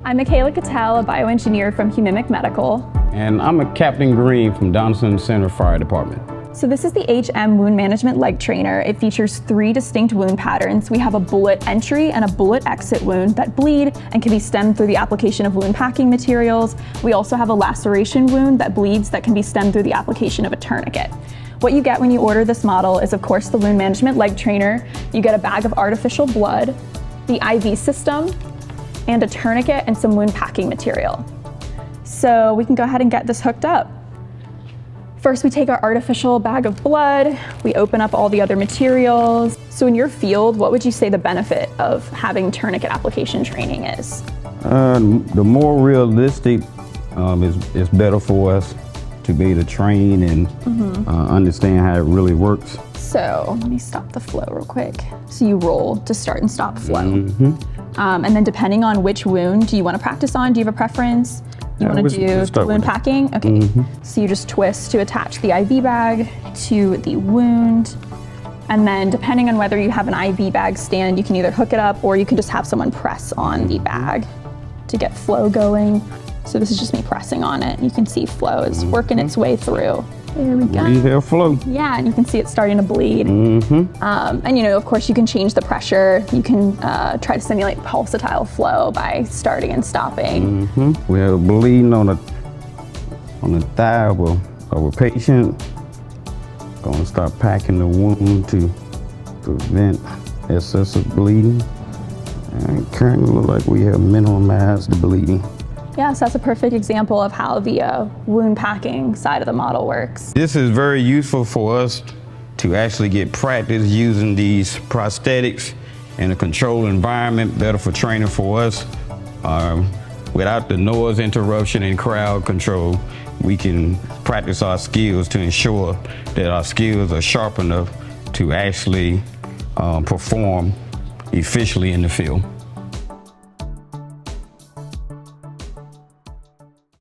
I'm Michaela Cattell, a bioengineer from Humimic Medical. And I'm a Captain Green from Donaldson Center Fire Department. So this is the HM Wound Management Leg Trainer. It features 3 distinct wound patterns. We have a bullet entry and a bullet exit wound that bleed and can be stemmed through the application of wound packing materials. We also have a laceration wound that bleeds that can be stemmed through the application of a tourniquet. What you get when you order this model is, of course, the Wound Management Leg Trainer. You get a bag of artificial blood, the IV system, and a tourniquet and some wound packing material. So we can go ahead and get this hooked up. First, we take our artificial bag of blood, we open up all the other materials. So in your field, what would you say the benefit of having tourniquet application training is? The more realistic is better for us to be able to train and understand how it really works. So let me stop the flow real quick. So you roll to start and stop flow. And then depending on which wound do you want to practice on, do you have a preference? You want to do wound packing? Okay, so you just twist to attach the IV bag to the wound. And then depending on whether you have an IV bag stand, you can either hook it up or you can just have someone press on the bag to get flow going. So this is just me pressing on it. You can see flow is working its way through. There we go. Easy flow. Yeah, and you can see it starting to bleed. And you know, of course, you can change the pressure. You can try to simulate pulsatile flow by starting and stopping. We have bleeding on the thigh of a patient. Going to start packing the wound to prevent excessive bleeding. And currently look like we have minimized the bleeding. Yeah, so that's a perfect example of how the wound packing side of the model works. This is very useful for us to actually get practice using these prosthetics in a controlled environment, better for training for us. Without the noise interruption and crowd control, we can practice our skills to ensure that our skills are sharp enough to actually perform efficiently in the field.